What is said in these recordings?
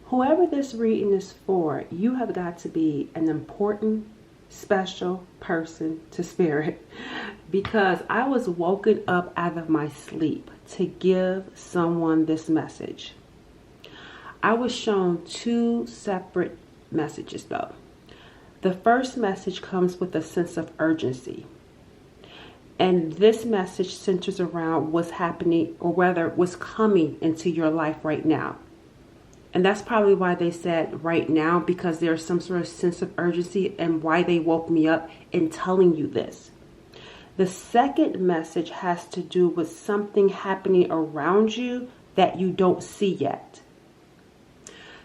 Whoever this reading is for, you have got to be an important, special person to Spirit, because I was woken up out of my sleep to give someone this message. I was shown two separate messages though. The first message comes with a sense of urgency. And this message centers around what's happening, or whether what's coming into your life right now. And that's probably why they said right now, because there's some sort of sense of urgency, and why they woke me up in telling you this. The second message has to do with something happening around you that you don't see yet.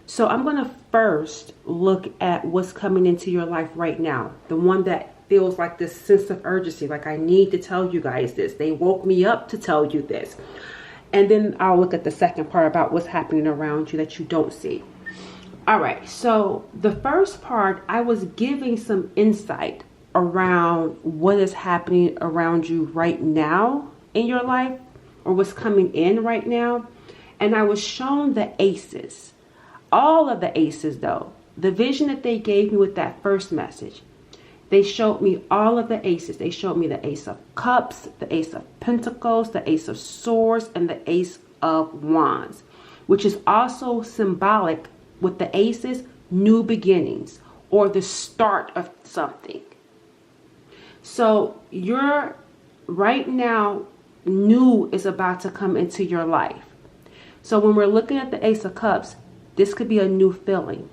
So I'm going to first look at what's coming into your life right now. The one that feels like this sense of urgency, like I need to tell you guys this. They woke me up to tell you this. And then I'll look at the second part about what's happening around you that you don't see. All right, so the first part, I was giving some insight around what is happening around you right now in your life, or what's coming in right now. And I was shown the aces, all of the aces though. The vision that they gave me with that first message, they showed me all of the aces. They showed me the Ace of Cups, the Ace of Pentacles, the Ace of Swords, and the Ace of Wands, which is also symbolic with the aces, new beginnings, or the start of something. So you're right now, new is about to come into your life. So when we're looking at the Ace of Cups, this could be a new feeling.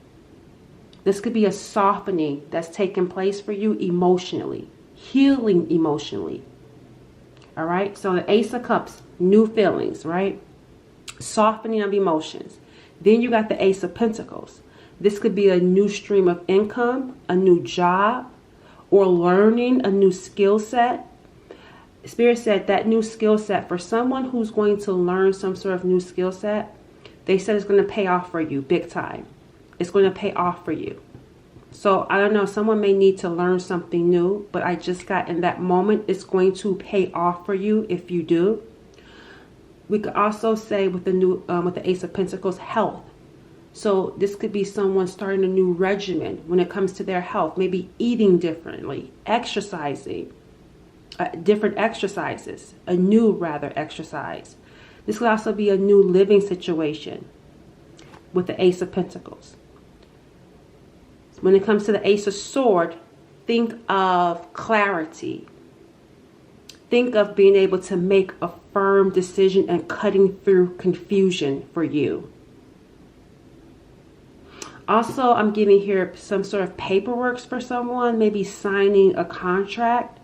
This could be a softening that's taking place for you emotionally, healing emotionally. All right. So the Ace of Cups, new feelings, right? Softening of emotions. Then you got the Ace of Pentacles. This could be a new stream of income, a new job, or learning a new skill set. Spirit said that new skill set, for someone who's going to learn some sort of new skill set, they said it's going to pay off for you big time. It's going to pay off for you. So I don't know, someone may need to learn something new, but I just got in that moment, it's going to pay off for you if you do. We could also say with the new, with the Ace of Pentacles, health. So this could be someone starting a new regimen when it comes to their health, maybe eating differently, exercising, different exercises, a new rather exercise. This could also be a new living situation with the Ace of Pentacles. When it comes to the Ace of Swords, think of clarity. Think of being able to make a firm decision and cutting through confusion for you. Also, I'm getting here some sort of paperwork for someone, maybe signing a contract.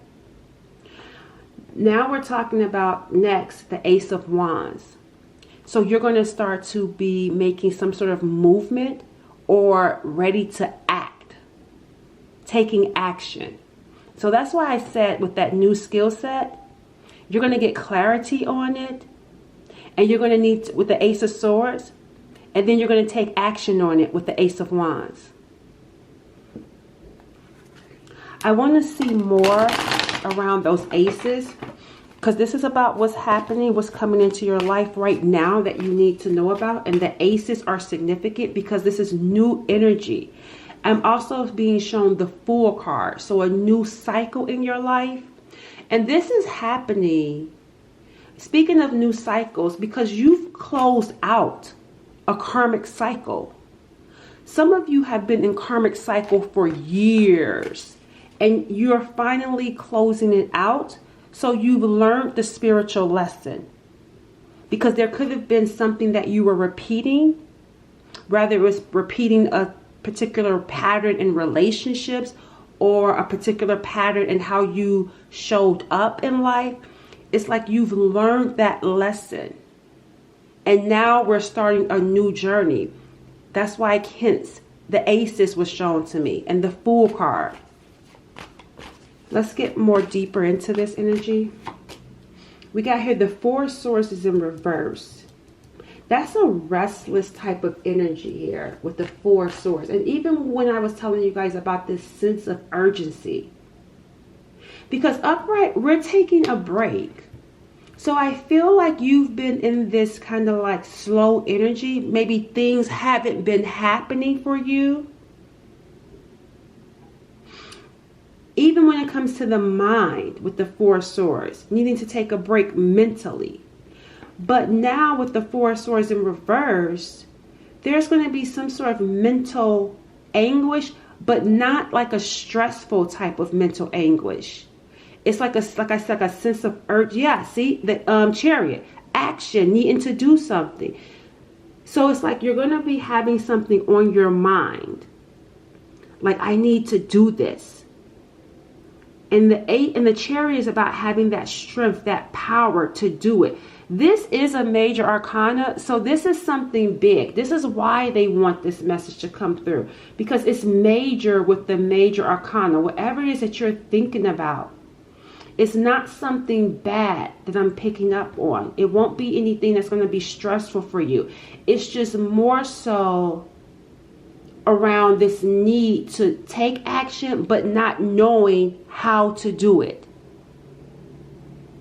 Now we're talking about next, the Ace of Wands. So you're going to start to be making some sort of movement or ready to act, taking action. So that's why I said with that new skill set, you're going to get clarity on it, and you're going to need with the Ace of Swords, and then you're going to take action on it with the Ace of Wands. I want to see more around those aces, because this is about what's happening, what's coming into your life right now that you need to know about. And the aces are significant because this is new energy. I'm also being shown the Fool card, so a new cycle in your life. And this is happening, speaking of new cycles, because you've closed out a karmic cycle. Some of you have been in karmic cycle for years, and you're finally closing it out. So you've learned the spiritual lesson, because there could have been something that you were repeating, whether it was repeating a particular pattern in relationships or a particular pattern in how you showed up in life. It's like you've learned that lesson, and now we're starting a new journey. That's why hence the aces was shown to me and the Fool card. Let's get more deeper into this energy. We got here the Four of Swords is in reverse. That's a restless type of energy here with the Four of Swords. And even when I was telling you guys about this sense of urgency, because upright, we're taking a break. So I feel like you've been in this kind of like slow energy. Maybe things haven't been happening for you. Even when it comes to the mind with the Four of Swords, needing to take a break mentally. But now with the Four of Swords in reverse, there's going to be some sort of mental anguish, but not like a stressful type of mental anguish. It's like I said, a sense of urge. Yeah, see the Chariot, action, needing to do something. So it's like you're going to be having something on your mind. Like, I need to do this. And the 8 and the Chariot is about having that strength, that power to do it. This is a major arcana, so this is something big. This is why they want this message to come through, because it's major with the major arcana. Whatever it is that you're thinking about, it's not something bad that I'm picking up on. It won't be anything that's going to be stressful for you. It's just more so around this need to take action, but not knowing how to do it.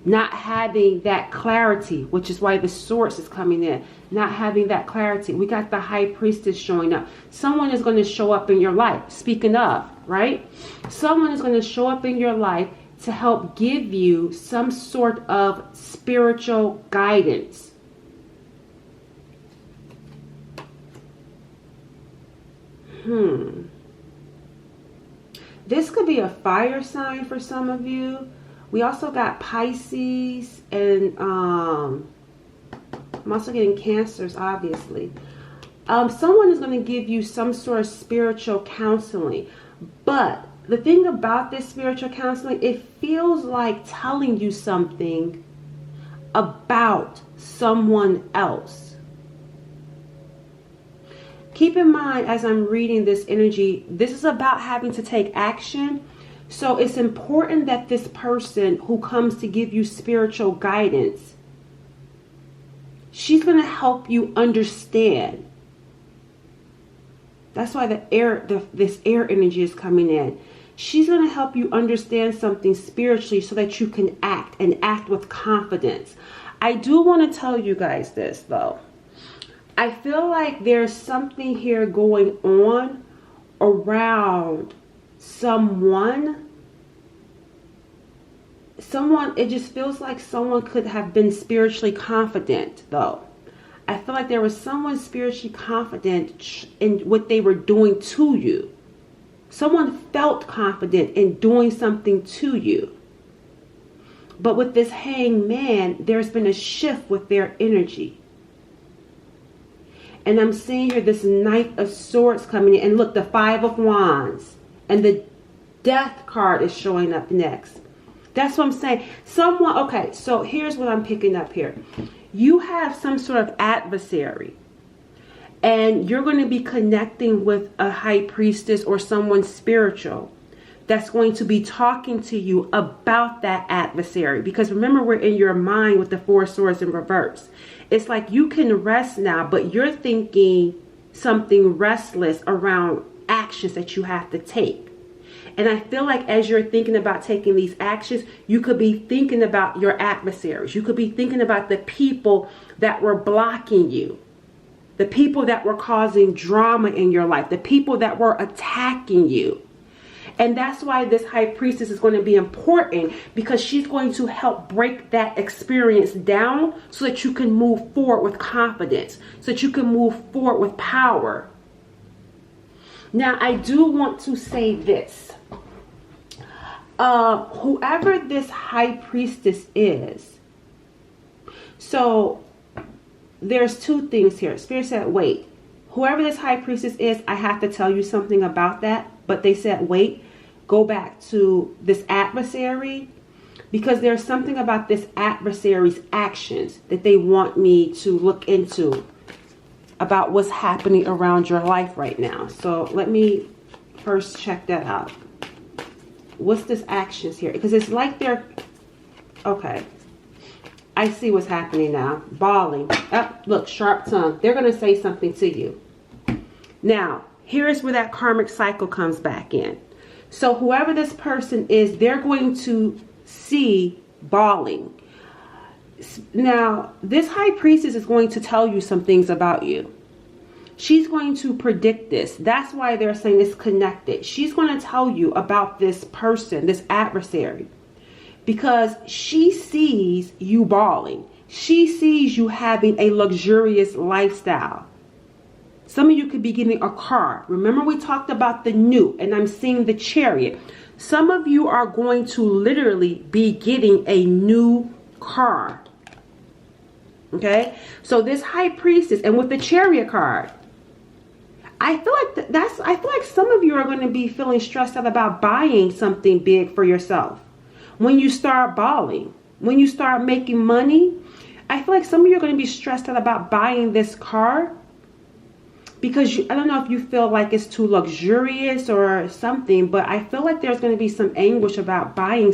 Not having that clarity, which is why the Swords is coming in. Not having that clarity. We got the High Priestess showing up. Someone is going to show up in your life. Speaking of, right? Someone is going to show up in your life to help give you some sort of spiritual guidance. This could be a fire sign for some of you. We also got Pisces, and I'm also getting Cancers, obviously. Someone is going to give you some sort of spiritual counseling. But the thing about this spiritual counseling, it feels like telling you something about someone else. Keep in mind, as I'm reading this energy, this is about having to take action. So it's important that this person who comes to give you spiritual guidance, she's going to help you understand. That's why this air energy is coming in. She's going to help you understand something spiritually so that you can act, and act with confidence. I do want to tell you guys this, though. I feel like there's something here going on around someone, it just feels like someone could have been spiritually confident, though. I feel like there was someone spiritually confident in what they were doing to you. Someone felt confident in doing something to you. But with this Hanged Man, there's been a shift with their energy. And I'm seeing here this Knight of Swords coming in. And look, the Five of Wands. And the Death card is showing up next. That's what I'm saying. Someone, okay, so here's what I'm picking up here. You have some sort of adversary. And you're going to be connecting with a High Priestess or someone spiritual that's going to be talking to you about that adversary. Because remember, we're in your mind with the Four of Swords in reverse. It's like you can rest now, but you're thinking something restless around actions that you have to take. And I feel like as you're thinking about taking these actions, you could be thinking about your adversaries. You could be thinking about the people that were blocking you. The people that were causing drama in your life. The people that were attacking you. And that's why this High Priestess is going to be important, because she's going to help break that experience down so that you can move forward with confidence, so that you can move forward with power. Now, I do want to say this. Whoever this High Priestess is, so there's two things here. Spirit said, wait. Whoever this High Priestess is, I have to tell you something about that. But they said, wait, go back to this adversary, because there's something about this adversary's actions that they want me to look into about what's happening around your life right now. So let me first check that out. What's this actions here? Because it's like they're, okay, I see what's happening now. Bawling. Oh, look, sharp tongue. They're going to say something to you. Now, here's where that karmic cycle comes back in. So whoever this person is, they're going to see bawling. Now, this high priestess is going to tell you some things about you. She's going to predict this. That's why they're saying it's connected. She's going to tell you about this person, this adversary, because she sees you balling. She sees you having a luxurious lifestyle. Some of you could be getting a car. Remember, we talked about the new, and I'm seeing the Chariot. Some of you are going to literally be getting a new car. Okay, so this high priestess, and with the Chariot card, I feel like I feel like some of you are going to be feeling stressed out about buying something big for yourself. When you start balling, when you start making money, I feel like some of you are going to be stressed out about buying this car because I don't know if you feel like it's too luxurious or something, but I feel like there's going to be some anguish about buying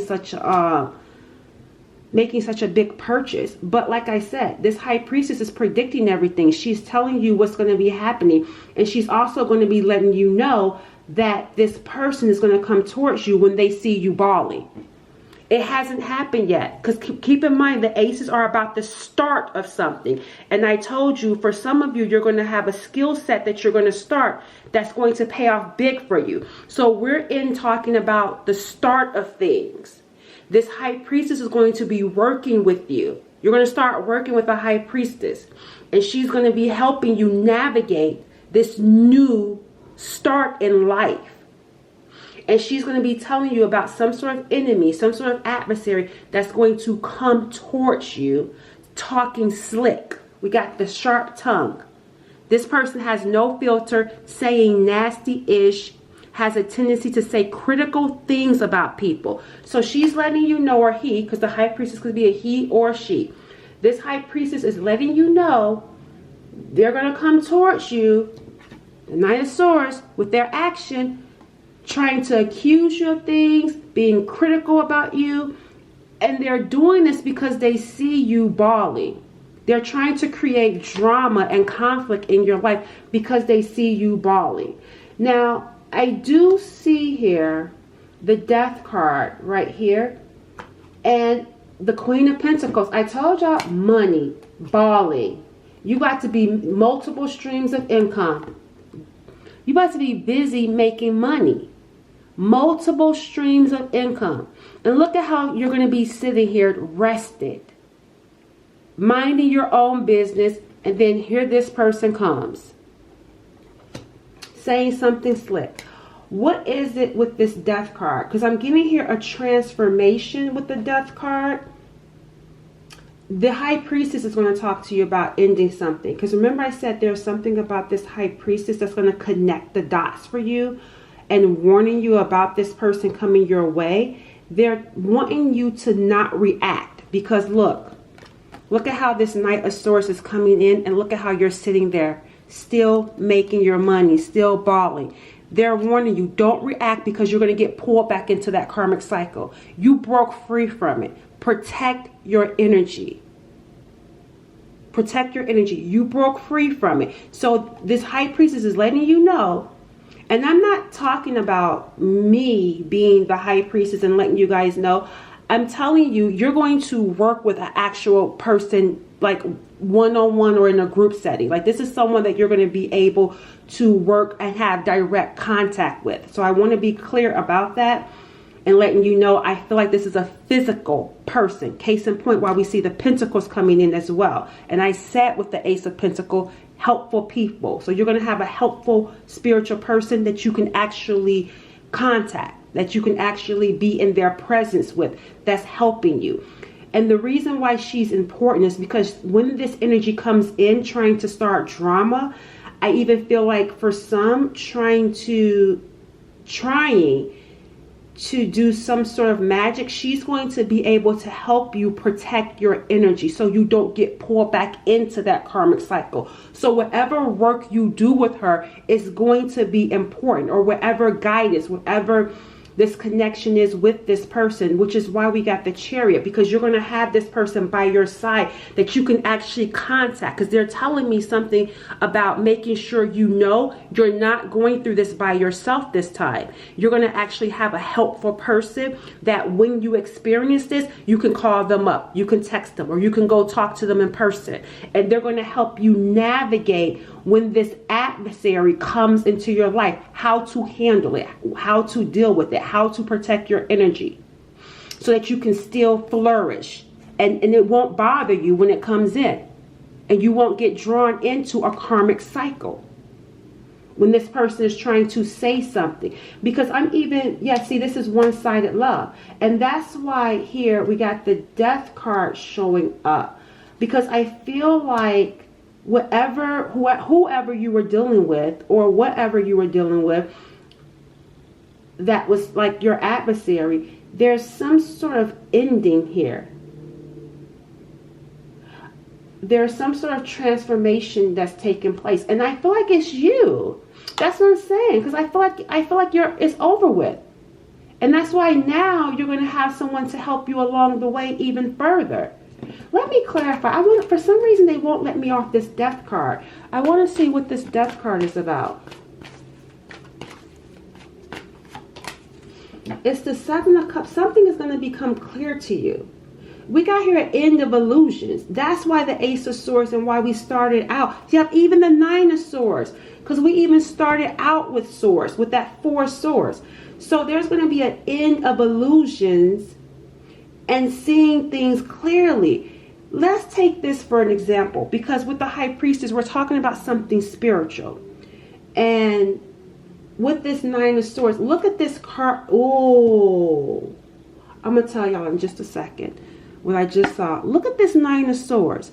making such a big purchase. But like I said, this high priestess is predicting everything. She's telling you what's going to be happening. And she's also going to be letting you know that this person is going to come towards you when they see you balling. It hasn't happened yet. Because keep in mind, the aces are about the start of something. And I told you, for some of you, you're going to have a skill set that you're going to start that's going to pay off big for you. So we're talking about the start of things. This high priestess is going to be working with you. You're going to start working with a high priestess. And she's going to be helping you navigate this new start in life. And she's going to be telling you about some sort of enemy, some sort of adversary that's going to come towards you, talking slick. We got the sharp tongue. This person has no filter, saying nasty-ish, has a tendency to say critical things about people. So she's letting you know, or he, because the high priestess could be a he or a she. This high priestess is letting you know they're going to come towards you, the Knight of Swords, with their action, trying to accuse you of things, being critical about you. And they're doing this because they see you balling. They're trying to create drama and conflict in your life because they see you balling. Now, I do see here the Death card right here and the Queen of Pentacles. I told y'all, money, balling. You got to be multiple streams of income. You got to be busy making money. Multiple streams of income. And look at how you're going to be sitting here rested, minding your own business, and then here this person comes saying something slick. What is it with this Death card? Because I'm getting here a transformation with the Death card. The high priestess is going to talk to you about ending something. Because remember I said there's something about this high priestess that's going to connect the dots for you and warning you about this person coming your way. They're wanting you to not react. Because look at how this Knight of Swords is coming in, and look at how you're sitting there, still making your money, still balling. They're warning you, don't react because you're going to get pulled back into that karmic cycle. You broke free from it. Protect your energy. Protect your energy. You broke free from it. So this high priestess is letting you know, and I'm not talking about me being the high priestess and letting you guys know. I'm telling you, you're going to work with an actual person, like one-on-one or in a group setting. Like this is someone that you're going to be able to work and have direct contact with. So I want to be clear about that and letting you know, I feel like this is a physical person. Case in point, while we see the Pentacles coming in as well. And I said with the Ace of Pentacles, helpful people. So you're going to have a helpful spiritual person that you can actually contact, that you can actually be in their presence with, that's helping you. And the reason why she's important is because when this energy comes in trying to start drama, I even feel like for some trying to do some sort of magic, she's going to be able to help you protect your energy so you don't get pulled back into that karmic cycle. So whatever work you do with her is going to be important, or whatever guidance, whatever this connection is with this person, which is why we got the Chariot, because you're going to have this person by your side that you can actually contact, because they're telling me something about making sure you know you're not going through this by yourself this time. You're going to actually have a helpful person that when you experience this, you can call them up, you can text them, or you can go talk to them in person, and they're going to help you navigate when this adversary comes into your life, how to handle it, how to deal with it, how to protect your energy so that you can still flourish, and it won't bother you when it comes in, and you won't get drawn into a karmic cycle when this person is trying to say something. Because see, this is one-sided love, and that's why here we got the Death card showing up, because I feel like whoever you were dealing with, or whatever you were dealing with that was like your adversary, there's some sort of ending here. There's some sort of transformation that's taking place, and I feel like it's you. That's what I'm saying, because I feel like it's over with, and that's why now you're going to have someone to help you along the way even further. Let me clarify. For some reason they won't let me off this Death card. I want to see what this Death card is about. It's the Seven of Cups. Something is going to become clear to you. We got here an end of illusions. That's why the Ace of Swords, and why we started out. You have even the Nine of Swords, because we even started out with swords, with that 4 swords. So there's going to be an end of illusions and seeing things clearly. Let's take this for an example, because with the High Priestess, we're talking about something spiritual. And with this Nine of Swords, look at this card. Oh, I'm going to tell y'all in just a second what I just saw. Look at this Nine of Swords.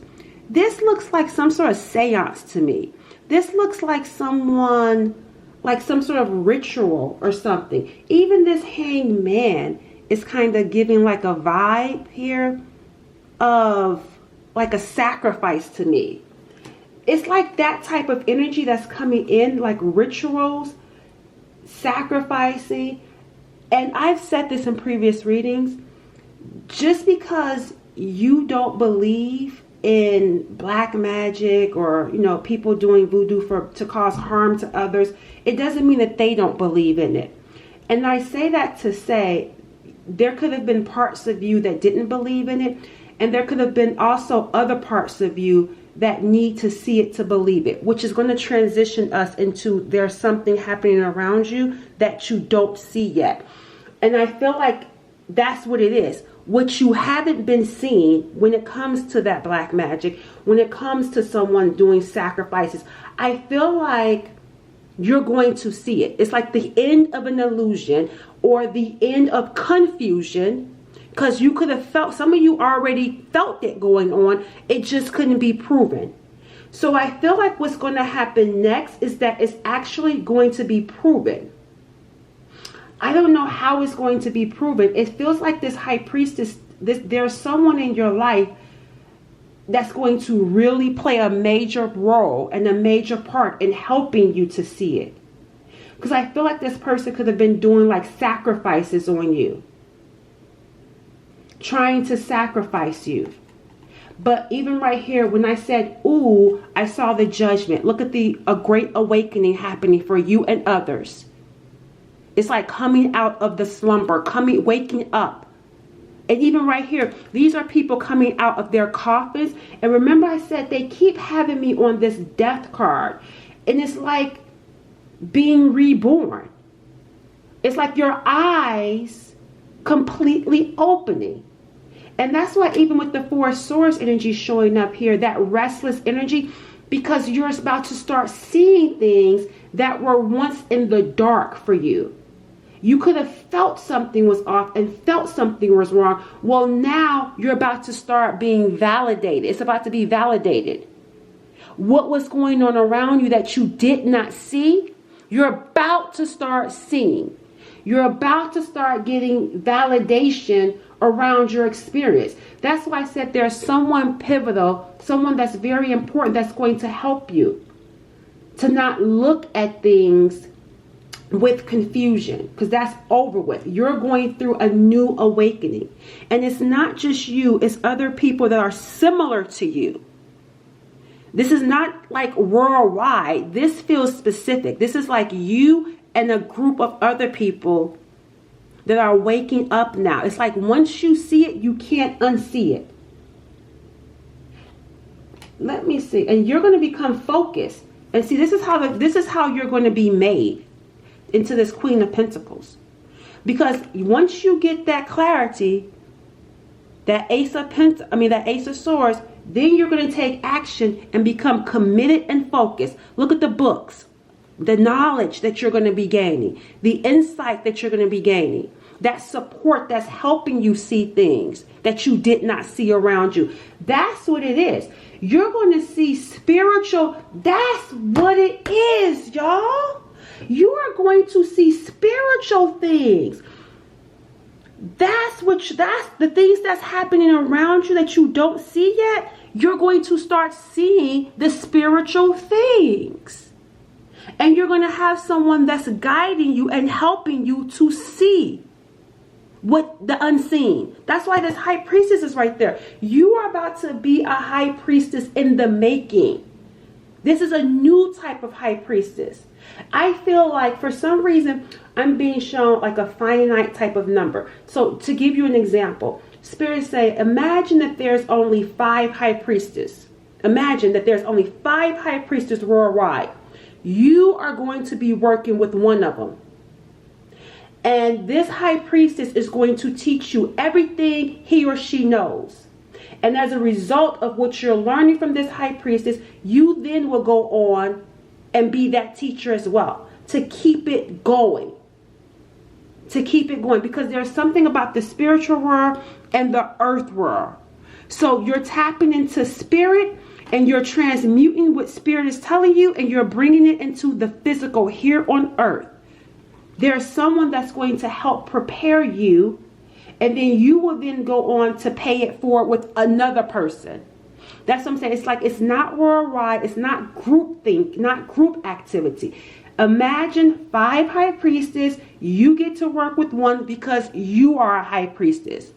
This looks like some sort of seance to me. This looks like someone, like some sort of ritual or something. Even this Hanged Man is kind of giving like a vibe here of like a sacrifice to me. It's like that type of energy that's coming in, like rituals, sacrificing. And I've said this in previous readings, just because you don't believe in black magic, or people doing voodoo to cause harm to others, it doesn't mean that they don't believe in it. And I say that to say there could have been parts of you that didn't believe in it, and there could have been also other parts of you that need to see it to believe it, which is going to transition us into there's something happening around you that you don't see yet. And I feel like that's what it is. What you haven't been seeing when it comes to that black magic, when it comes to someone doing sacrifices, I feel like you're going to see it. It's like the end of an illusion, or the end of confusion, because you could have felt, some of you already felt it going on, it just couldn't be proven. So I feel like what's going to happen next is that it's actually going to be proven. I don't know how it's going to be proven. It feels like this High Priestess, there's someone in your life that's going to really play a major role and a major part in helping you to see it. Because I feel like this person could have been doing like sacrifices on you, trying to sacrifice you. But even right here, when I said, ooh, I saw the Judgment. Look at a great awakening happening for you and others. It's like coming out of the slumber, waking up. And even right here, these are people coming out of their coffins. And remember I said they keep having me on this Death card. And it's like being reborn. It's like your eyes completely opening. And that's why even with the 4 swords energy showing up here, that restless energy, because you're about to start seeing things that were once in the dark for you. You could have felt something was off and felt something was wrong. Well, now you're about to start being validated. It's about to be validated. What was going on around you that you did not see, you're about to start seeing. You're about to start getting validation around your experience. That's why I said there's someone pivotal, someone that's very important, that's going to help you to not look at things with confusion, because that's over with. You're going through a new awakening. And it's not just you, it's other people that are similar to you. This is not like worldwide. This feels specific. This is like you and a group of other people that are waking up now. It's like once you see it, you can't unsee it. Let me see. And you're going to become focused. And see, this is how you're going to be made into this Queen of Pentacles. Because once you get that clarity, that Ace of Swords, then you're going to take action and become committed and focused. Look at the books, the knowledge that you're going to be gaining, the insight that you're going to be gaining, that support that's helping you see things that you did not see around you. That's what it is. You're going to see spiritual. That's what it is, y'all. You are going to see spiritual things. That's the things that's happening around you that you don't see yet. You're going to start seeing the spiritual things. And you're going to have someone that's guiding you and helping you to see what the unseen. That's why this high priestess is right there. You are about to be a high priestess in the making. This is a new type of high priestess. I feel like for some reason I'm being shown like a finite type of number. So to give you an example, spirits say, imagine that there's only 5 high priestesses. Imagine that there's only 5 high priestesses worldwide. You are going to be working with one of them. And this high priestess is going to teach you everything he or she knows. And as a result of what you're learning from this high priestess, you then will go on and be that teacher as well, to keep it going. To keep it going, because there's something about the spiritual world and the earth world. So you're tapping into spirit and you're transmuting what spirit is telling you, and you're bringing it into the physical here on earth. There's someone that's going to help prepare you, and then you will then go on to pay it forward with another person. That's what I'm saying. It's like, it's not worldwide. It's not group think, not group activity. Imagine 5 high priestesses. You get to work with one because you are a high priestess.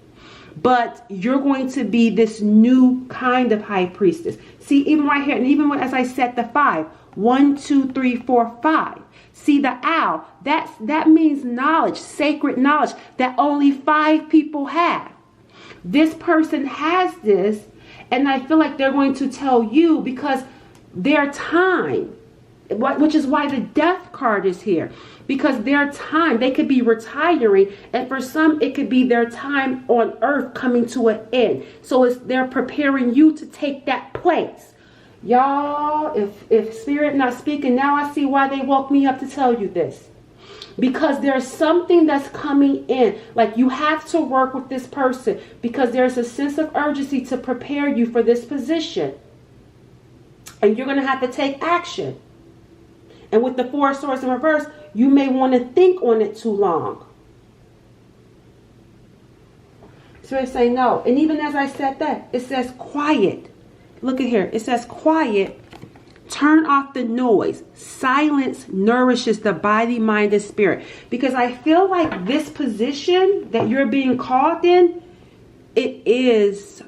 But you're going to be this new kind of high priestess. See, even right here, and even as I said the 5, 1, 2, 3, 4, 5. See the owl, that means knowledge, sacred knowledge that only 5 people have. This person has this, and I feel like they're going to tell you because their time, which is why the death card is here. Because their time, they could be retiring, and for some it could be their time on earth coming to an end. So they're preparing you to take that place. Y'all, if spirit not speaking, now I see why they woke me up to tell you this. Because there's something that's coming in. Like, you have to work with this person because there's a sense of urgency to prepare you for this position. And you're going to have to take action. And with the 4 swords in reverse, you may want to think on it too long. Spirit say no. And even as I said that, it says quiet. Look at here. It says quiet. Turn off the noise. Silence nourishes the body, mind, and spirit. Because I feel like this position that you're being called in, it is,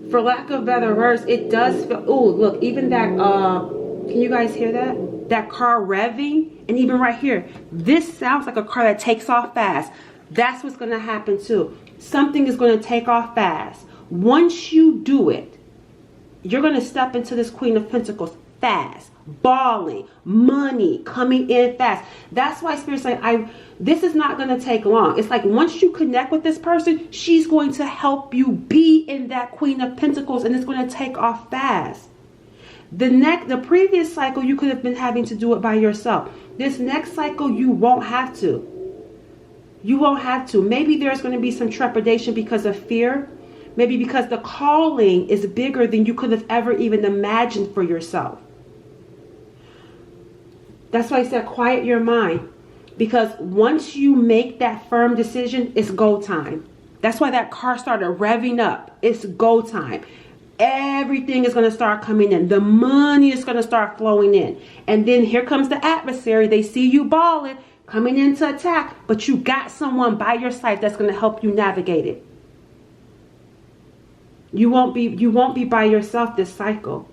for lack of better words, it does feel, oh, look, even that, can you guys hear that? That car revving, and even right here, this sounds like a car that takes off fast. That's what's going to happen too. Something is going to take off fast. Once you do it, you're going to step into this Queen of Pentacles fast, bawling, money coming in fast. That's why Spirit's saying, this is not going to take long. It's like once you connect with this person, she's going to help you be in that Queen of Pentacles, and it's going to take off fast. The previous cycle, you could have been having to do it by yourself. This next cycle, you won't have to. You won't have to. Maybe there's going to be some trepidation because of fear. Maybe because the calling is bigger than you could have ever even imagined for yourself. That's why I said quiet your mind. Because once you make that firm decision, it's go time. That's why that car started revving up. It's go time. everything is going to start coming in. The money is going to start flowing in. And then here comes the adversary. They see you balling, coming in to attack, but you got someone by your side that's going to help you navigate it. You won't be by yourself this cycle.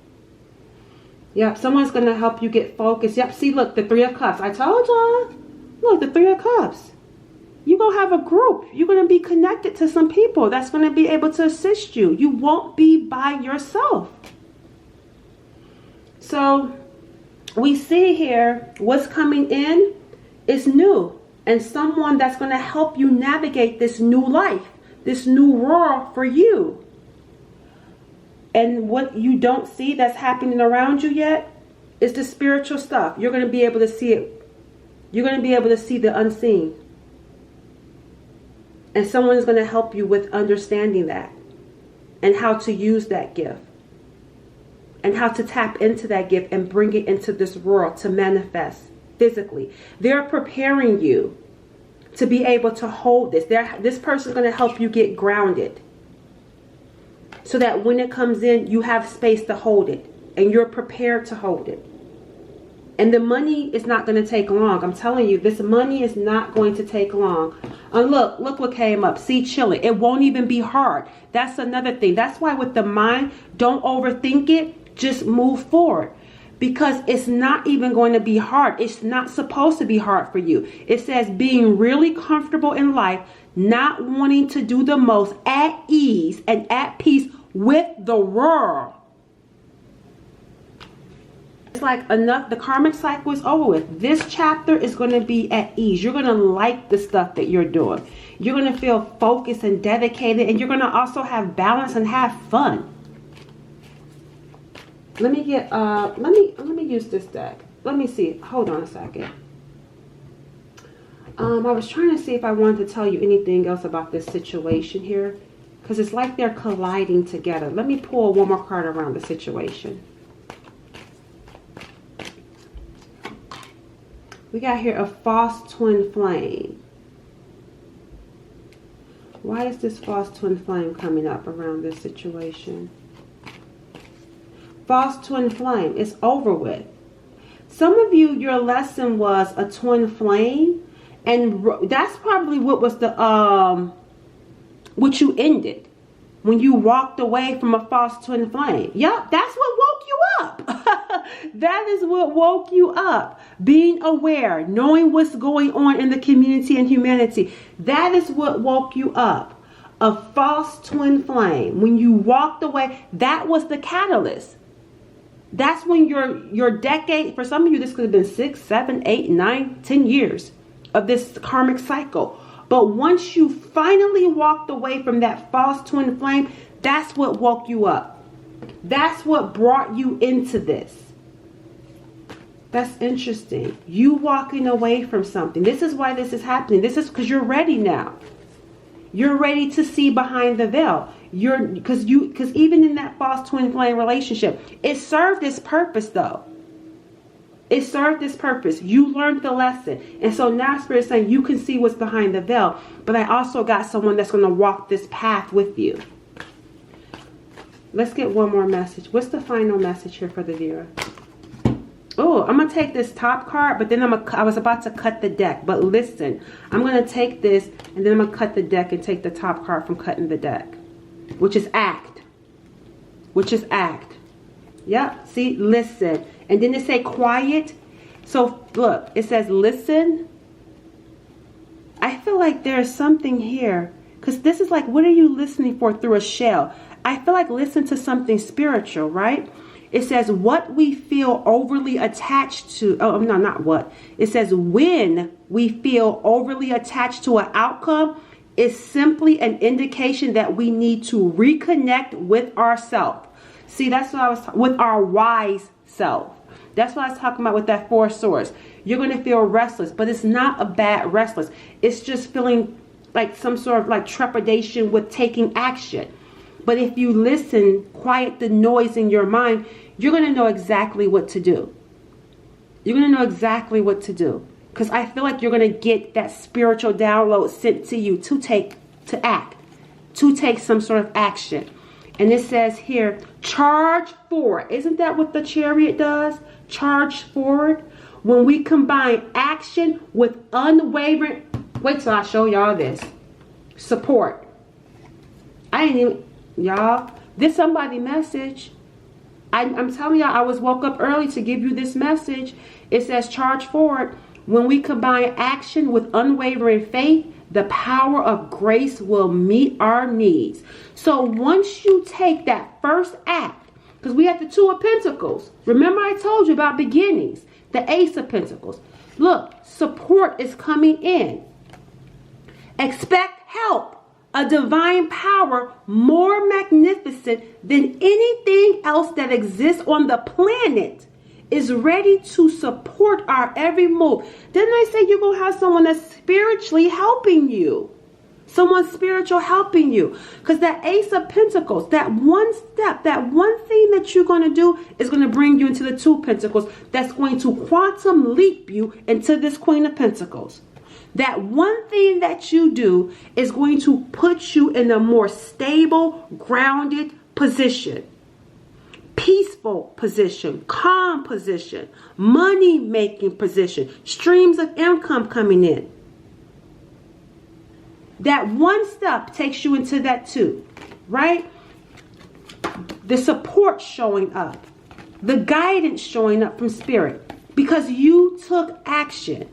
Yep, someone's going to help you get focused. Yep, see, look, the Three of Cups. I told y'all. Look, the Three of Cups. You're going to have a group. You're going to be connected to some people that's going to be able to assist you. You won't be by yourself. So we see here what's coming in is new. And someone that's going to help you navigate this new life, this new world for you. And what you don't see that's happening around you yet is the spiritual stuff. You're going to be able to see it. You're going to be able to see the unseen. And someone is going to help you with understanding that. And how to use that gift. And how to tap into that gift and bring it into this world to manifest physically. They're preparing you to be able to hold this. This person is going to help you get grounded. So that when it comes in, you have space to hold it. And you're prepared to hold it. And the money is not going to take long. I'm telling you, this money is not going to take long. And look what came up. See, chilling. It won't even be hard. That's another thing. That's why with the mind, don't overthink it. Just move forward. Because it's not even going to be hard. It's not supposed to be hard for you. It says being really comfortable in life, not wanting to do the most, at ease and at peace with the world. It's like enough. The karmic cycle is over with. This chapter is going to be at ease. You're going to like the stuff that you're doing. You're going to feel focused and dedicated. And you're going to also have balance and have fun. Let me get, let me use this deck. Let me see. Hold on a second. I was trying to see if I wanted to tell you anything else about this situation here. Because it's like they're colliding together. Let me pull one more card around the situation. We got here a false twin flame. Why is this false twin flame coming up around this situation? False twin flame. It's over with. Some of you, your lesson was a twin flame. And that's probably what was the what you ended when you walked away from a false twin flame. Yup, that's what woke you up. That is what woke you up. Being aware, knowing what's going on in the community and humanity. That is what woke you up. A false twin flame. When you walked away, that was the catalyst. That's when your decade, for some of you, this could have been 6, 7, 8, 9, 10 years of this karmic cycle. But once you finally walked away from that false twin flame, that's what woke you up. That's what brought you into this. That's interesting. You walking away from something. This is why this is happening. This is because you're ready now. You're ready to see behind the veil. Because even in that false twin flame relationship, it served its purpose though. It served its purpose. You learned the lesson. And so now Spirit is saying you can see what's behind the veil. But I also got someone that's going to walk this path with you. Let's get one more message. What's the final message here for the viewer? Oh, I'm going to take this top card, but then I was about to cut the deck. But listen, I'm going to take this and then I'm going to cut the deck and take the top card from cutting the deck. Which is act. Which is act. Yep. See, listen. And then they say quiet. So look, it says listen. I feel like there's something here. Because this is like, what are you listening for through a shell? I feel like listen to something spiritual, right? It says what we feel overly attached to. Oh, no, not what. It says when we feel overly attached to an outcome, it's simply an indication that we need to reconnect with ourselves. See, that's what I was with our wise self. That's what I was talking about with that Four Swords. You're going to feel restless, but it's not a bad restless. It's just feeling like some sort of like trepidation with taking action. But if you listen, quiet the noise in your mind, you're going to know exactly what to do. You're going to know exactly what to do. Because I feel like you're going to get that spiritual download sent to you to act, to take some sort of action. And it says here, charge forward. Isn't that what the Chariot does? Charge forward. When we combine action with unwavering, wait till I show y'all this. Support. I ain't even, y'all, this somebody message. I'm telling y'all, I was woke up early to give you this message. It says charge forward. When we combine action with unwavering faith, the power of grace will meet our needs. So once you take that first act, because we have the Two of Pentacles. Remember I told you about beginnings. The Ace of Pentacles. Look, support is coming in. Expect help. A divine power more magnificent than anything else that exists on the planet is ready to support our every move. Didn't I say you're going to have someone that's spiritually helping you? Someone spiritual helping you. Because that Ace of Pentacles, that one step, that one thing that you're going to do is going to bring you into the Two of Pentacles. That's going to quantum leap you into this Queen of Pentacles. That one thing that you do is going to put you in a more stable, grounded position. Peaceful position, calm position, money-making position, streams of income coming in. That one step takes you into that two, right? The support showing up, the guidance showing up from spirit because you took action.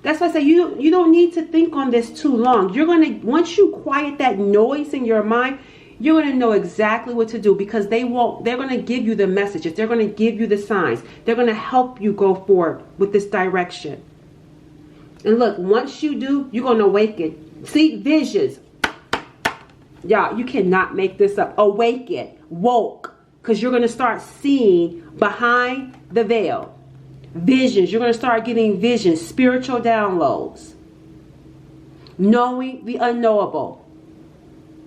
That's why I say you don't need to think on this too long. You're going to, once you quiet that noise in your mind, you're going to know exactly what to do because they're going to give you the messages. They're going to give you the signs. They're going to help you go forward with this direction. And look, once you do, you're going to awaken. See, visions. Y'all, you cannot make this up. Awaken, woke, because you're going to start seeing behind the veil. Visions. You're going to start getting visions, spiritual downloads. Knowing the unknowable.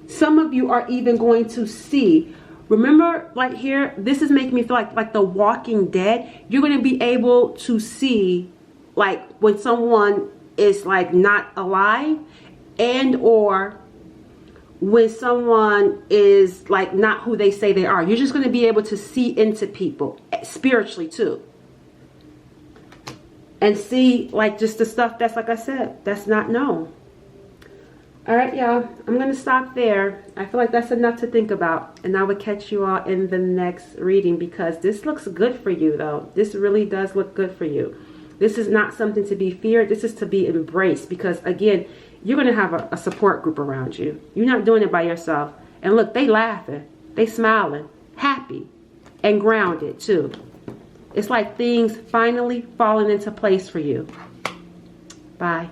Some of you are even going to see, remember like here, this is making me feel like the Walking Dead. You're going to be able to see like when someone is like not alive and or when someone is like not who they say they are. You're just going to be able to see into people spiritually too. And see like just the stuff that's, like I said, that's not known. All right, y'all, I'm going to stop there. I feel like that's enough to think about. And I will catch you all in the next reading because this looks good for you, though. This really does look good for you. This is not something to be feared. This is to be embraced because, again, you're going to have a support group around you. You're not doing it by yourself. And look, they laughing. They smiling, happy, and grounded, too. It's like things finally falling into place for you. Bye.